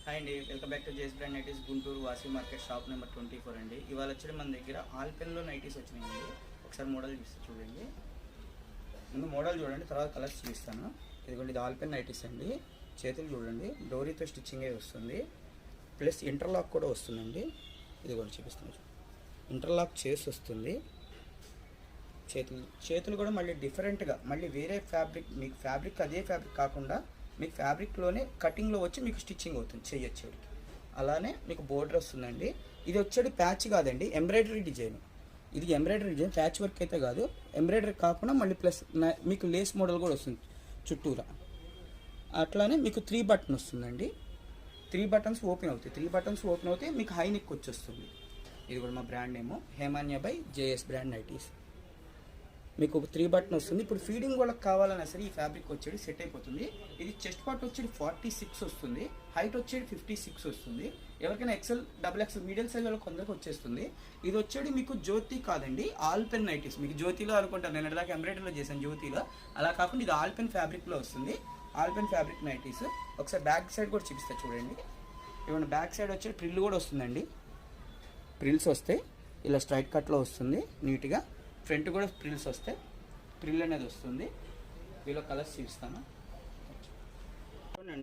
Hi అండి, welcome back to JS brand nighties Guntur వాసి market shop number 24 అండి. ఇవాళ వచ్చి మన దగ్గర ఆల్పెన్లో నైటీస్ వచ్చినాయండి. ఒకసారి మోడల్ చూస్తే చూడండి. ముందు మోడల్ చూడండి, తర్వాత కలర్స్ చూపిస్తాను. ఇదిగోండి, ఇది ఆల్పెన్ నైటీస్ అండి. చేతులు చూడండి, డోరీతో స్టిచ్చింగే వస్తుంది, ప్లస్ ఇంటర్లాక్ కూడా వస్తుందండి. ఇదిగోండి చూపిస్తాను, ఇంటర్లాక్ చేసి వస్తుంది. చేతులు కూడా మళ్ళీ డిఫరెంట్గా, మళ్ళీ వేరే ఫ్యాబ్రిక్, మీకు ఫ్యాబ్రిక్ అదే ఫ్యాబ్రిక్ కాకుండా మీకు ఫ్యాబ్రిక్లోనే కటింగ్లో వచ్చి మీకు స్టిచ్చింగ్ అవుతుంది చేయొచ్చేడికి. అలానే మీకు బోర్డర్ వస్తుందండి. ఇది వచ్చేది ప్యాచ్ కాదండి, ఎంబ్రాయిడరీ డిజైన్. ఇది ఎంబ్రాయిడరీ డిజైన్, ప్యాచ్ వర్క్ అయితే కాదు. ఎంబ్రాయిడరీ కాకుండా మళ్ళీ ప్లస్ మీకు లేస్ మోడల్ కూడా వస్తుంది చుట్టూరా. అట్లానే మీకు 3 బటన్ వస్తుందండి. 3 బటన్స్ ఓపెన్ అవుతాయి. 3 బటన్స్ ఓపెన్ అవుతే మీకు హై నెక్ వచ్చేస్తుంది. ఇది కూడా మా బ్రాండ్ నేము Hemanya by JS brand nighties. మీకు 3 బటన్ వస్తుంది. ఇప్పుడు ఫీడింగ్ వాళ్ళకి కావాలన్నా సరే ఈ ఫ్యాబ్రిక్ వచ్చేది సెట్ అయిపోతుంది. ఇది చెస్ట్ పార్ట్ వచ్చేది 46 వస్తుంది, హైట్ వచ్చేది 56 వస్తుంది. ఎవరికైనా XL, double XL, medium size వాళ్ళకి కొందరికి వచ్చేస్తుంది. ఇది వచ్చేది మీకు జ్యోతి కాదండి, ఆల్పెన్ నైటీస్. మీకు జ్యోతిలో అనుకుంటాను, నేను ఇలాగ ఎంబ్రాయిడరీలో చేశాను జ్యోతిలో. అలా కాకుండా ఇది ఆల్పెన్ ఫ్యాబ్రిక్లో వస్తుంది. Alpen fabric nighties. ఒకసారి బ్యాక్ సైడ్ కూడా చూపిస్తా చూడండి. ఇవన్న బ్యాక్ సైడ్ వచ్చే ప్రిల్ కూడా వస్తుందండి. ప్రిల్స్ వస్తాయి, ఇలా స్ట్రైట్ కట్లో వస్తుంది నీట్గా. ఫ్రంట్ కూడా ప్రిల్స్ వస్తాయి, ప్రిల్ అనేది వస్తుంది. వీళ్ళ కలర్స్ చూపిస్తాను.